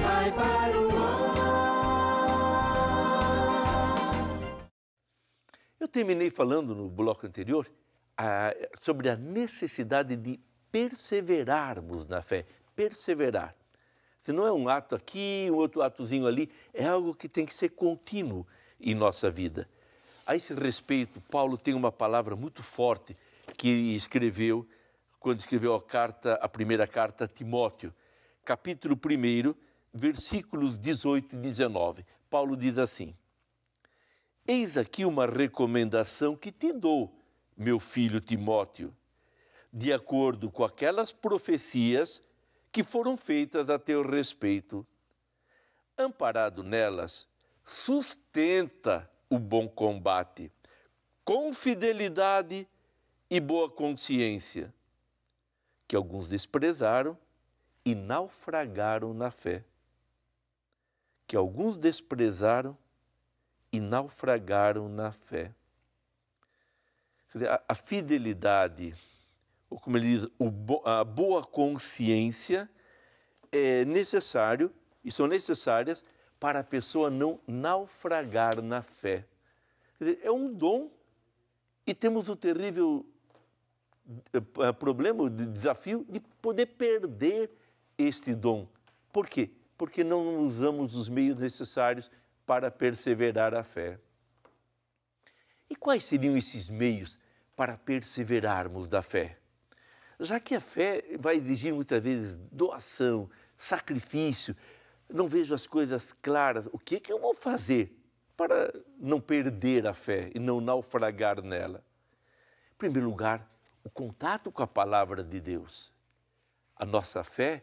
vai para o ar. Eu terminei falando no bloco anterior sobre a necessidade de perseverarmos na fé. Perseverar. Se não é um ato aqui, um outro atozinho ali, é algo que tem que ser contínuo em nossa vida. A esse respeito, Paulo tem uma palavra muito forte que escreveu, quando escreveu a primeira carta a Timóteo, capítulo 1, versículos 18 e 19. Paulo diz assim: eis aqui uma recomendação que te dou, meu filho Timóteo, de acordo com aquelas profecias que foram feitas a teu respeito. Amparado nelas, sustenta o bom combate, com fidelidade e boa consciência, que alguns desprezaram e naufragaram na fé. Que alguns desprezaram e naufragaram na fé. A fidelidade, ou como ele diz, a boa consciência é necessário e são necessárias para a pessoa não naufragar na fé. Quer dizer, é um dom e temos o terrível problema, o desafio de poder perder este dom. Por quê? Porque não usamos os meios necessários para perseverar a fé. E quais seriam esses meios para perseverarmos da fé? Já que a fé vai exigir muitas vezes doação, sacrifício, não vejo as coisas claras, o que eu vou fazer para não perder a fé e não naufragar nela? Em primeiro lugar, o contato com a palavra de Deus. A nossa fé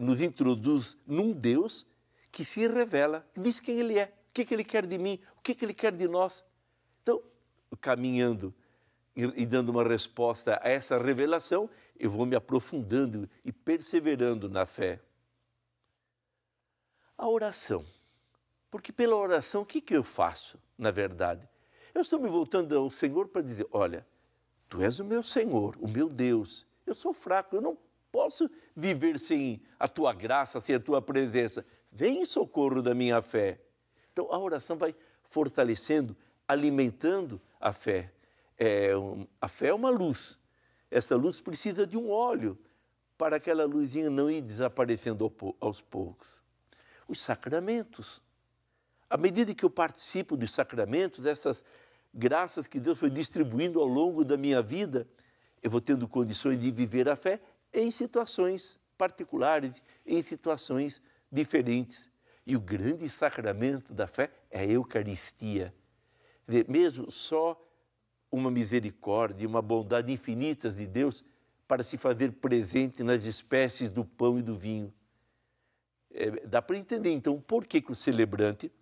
nos introduz num Deus que se revela, que diz quem Ele é, o que Ele quer de mim, o que Ele quer de nós. Então, caminhando e dando uma resposta a essa revelação, eu vou me aprofundando e perseverando na fé. A oração. Porque pela oração, o que eu faço, na verdade? Eu estou me voltando ao Senhor para dizer, olha, Tu és o meu Senhor, o meu Deus. Eu sou fraco, eu não posso viver sem a Tua graça, sem a Tua presença. Vem em socorro da minha fé. Então, a oração vai fortalecendo, alimentando a fé. A fé é uma luz. Essa luz precisa de um óleo para aquela luzinha não ir desaparecendo aos poucos. Os sacramentos. À medida que eu participo dos sacramentos, essas graças que Deus foi distribuindo ao longo da minha vida, eu vou tendo condições de viver a fé em situações particulares, em situações diferentes. E o grande sacramento da fé é a Eucaristia. Mesmo só uma misericórdia e uma bondade infinitas de Deus para se fazer presente nas espécies do pão e do vinho. Dá para entender, então, por que o celebrante,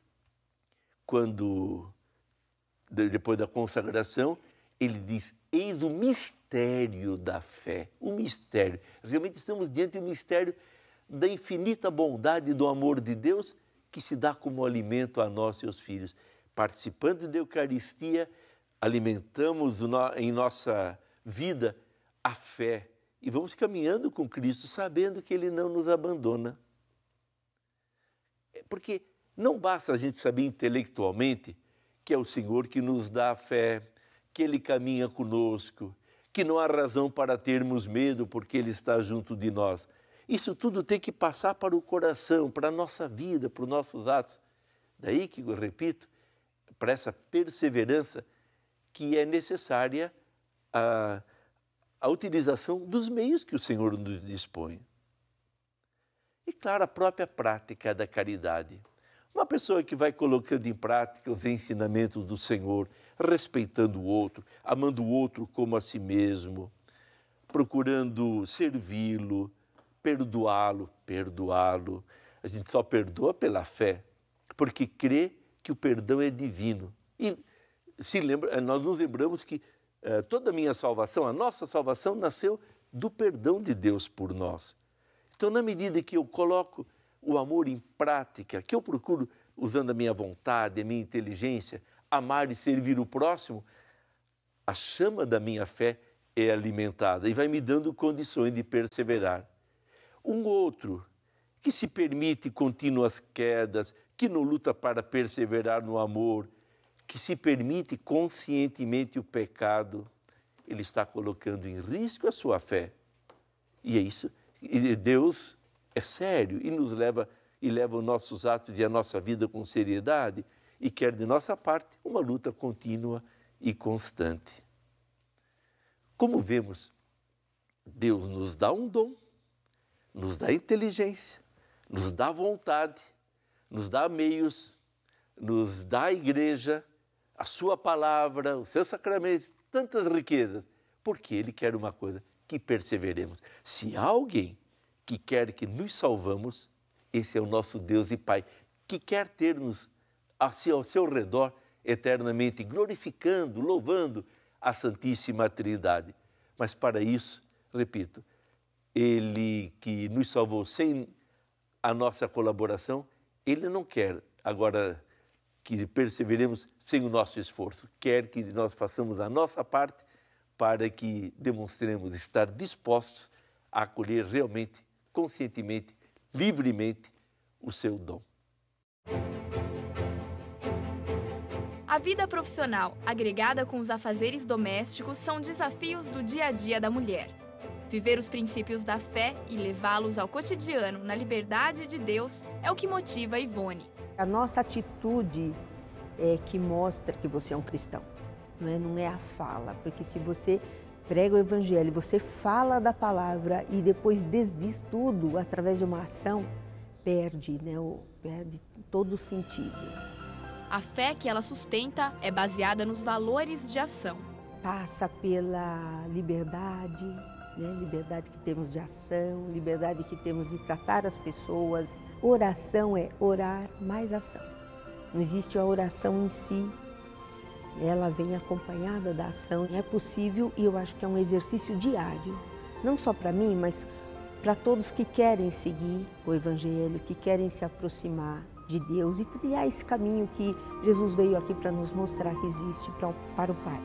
depois da consagração, ele diz, eis o mistério da fé. O mistério. Realmente estamos diante do mistério da infinita bondade e do amor de Deus que se dá como alimento a nós, seus filhos. Participando da Eucaristia, alimentamos em nossa vida a fé e vamos caminhando com Cristo, sabendo que Ele não nos abandona. Porque não basta a gente saber intelectualmente que é o Senhor que nos dá a fé, que Ele caminha conosco, que não há razão para termos medo porque Ele está junto de nós. Isso tudo tem que passar para o coração, para a nossa vida, para os nossos atos. Daí que, eu repito, para essa perseverança que é necessária a utilização dos meios que o Senhor nos dispõe. E, claro, a própria prática da caridade. Uma pessoa que vai colocando em prática os ensinamentos do Senhor, respeitando o outro, amando o outro como a si mesmo, procurando servi-lo, perdoá-lo. A gente só perdoa pela fé, porque crê que o perdão é divino. E nós nos lembramos que toda a minha salvação, a nossa salvação, nasceu do perdão de Deus por nós. Então, na medida que eu coloco o amor em prática, que eu procuro, usando a minha vontade, a minha inteligência, amar e servir o próximo, a chama da minha fé é alimentada e vai me dando condições de perseverar. Um outro que se permite contínuas quedas, que não luta para perseverar no amor, que se permite conscientemente o pecado, ele está colocando em risco a sua fé. E é isso. E Deus é sério e nos leva os nossos atos e a nossa vida com seriedade e quer de nossa parte uma luta contínua e constante. Como vemos, Deus nos dá um dom, nos dá inteligência, nos dá vontade, nos dá meios, nos dá a igreja, a sua palavra, os seus sacramentos, tantas riquezas, porque Ele quer uma coisa, que perseveremos. Se há alguém que quer que nos salvamos, esse é o nosso Deus e Pai, que quer ter-nos ao seu redor eternamente, glorificando, louvando a Santíssima Trindade. Mas para isso, repito, Ele que nos salvou sem a nossa colaboração, Ele não quer agora que perseveremos sem o nosso esforço. Quer que nós façamos a nossa parte para que demonstremos estar dispostos a acolher realmente, conscientemente, livremente o seu dom. A vida profissional, agregada com os afazeres domésticos, são desafios do dia a dia da mulher. Viver os princípios da fé e levá-los ao cotidiano na liberdade de Deus é o que motiva a Ivone. A nossa atitude é que mostra que você é um cristão, não é a fala, porque se você prega o evangelho, você fala da palavra e depois desdiz tudo através de uma ação, perde todo o sentido. A fé que ela sustenta é baseada nos valores de ação. Passa pela liberdade, liberdade que temos de ação, liberdade que temos de tratar as pessoas. Oração é orar mais ação. Não existe a oração em si, ela vem acompanhada da ação. É possível e eu acho que é um exercício diário, não só para mim, mas para todos que querem seguir o Evangelho, que querem se aproximar de Deus e trilhar esse caminho que Jesus veio aqui para nos mostrar que existe para o Pai.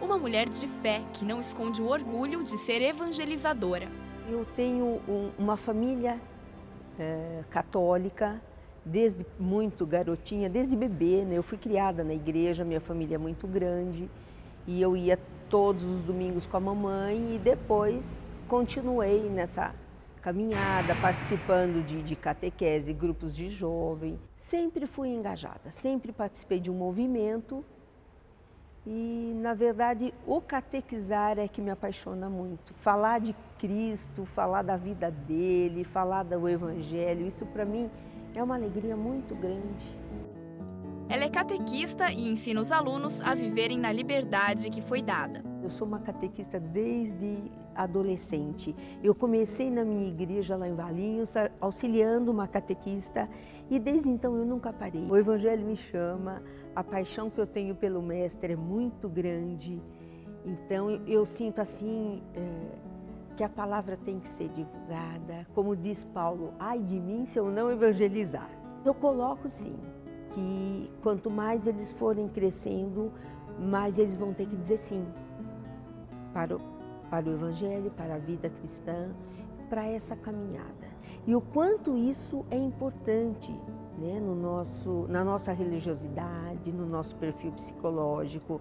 Uma mulher de fé que não esconde o orgulho de ser evangelizadora. Eu tenho uma família católica, desde muito garotinha, desde bebê, eu fui criada na igreja, minha família é muito grande e eu ia todos os domingos com a mamãe e depois continuei nessa caminhada, participando de catequese, grupos de jovem. Sempre fui engajada, sempre participei de um movimento e, na verdade, o catequizar é que me apaixona muito. Falar de Cristo, falar da vida dele, falar do Evangelho, isso para mim é uma alegria muito grande. Ela é catequista e ensina os alunos a viverem na liberdade que foi dada. Eu sou uma catequista desde adolescente. Eu comecei na minha igreja lá em Valinhos, auxiliando uma catequista, e desde então eu nunca parei. O Evangelho me chama, a paixão que eu tenho pelo Mestre é muito grande. Então eu sinto assim que a palavra tem que ser divulgada. Como diz Paulo, ai de mim se eu não evangelizar. Eu coloco sim, que quanto mais eles forem crescendo, mais eles vão ter que dizer sim para o Evangelho, para a vida cristã, para essa caminhada. E o quanto isso é importante, na nossa religiosidade, no nosso perfil psicológico.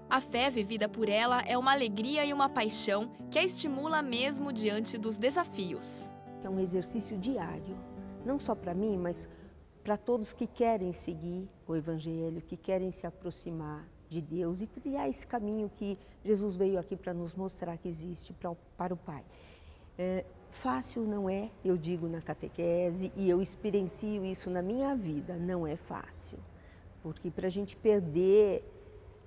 A fé vivida por ela é uma alegria e uma paixão que a estimula mesmo diante dos desafios. É um exercício diário, não só para mim, mas para todos que querem seguir o Evangelho, que querem se aproximar de Deus e trilhar esse caminho que Jesus veio aqui para nos mostrar que existe para o Pai. Fácil não é, eu digo na catequese, e eu experiencio isso na minha vida, não é fácil. Porque para a gente perder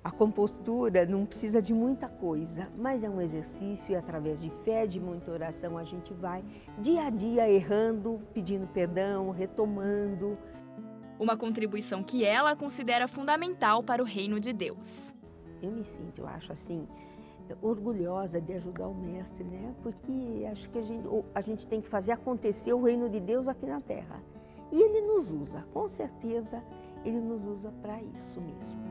a compostura não precisa de muita coisa, mas é um exercício e através de fé, de muita oração, a gente vai dia a dia errando, pedindo perdão, retomando. Uma contribuição que ela considera fundamental para o reino de Deus. Eu me sinto, eu acho assim, orgulhosa de ajudar o Mestre, Porque acho que a gente tem que fazer acontecer o reino de Deus aqui na Terra. E Ele nos usa, com certeza, Ele nos usa para isso mesmo.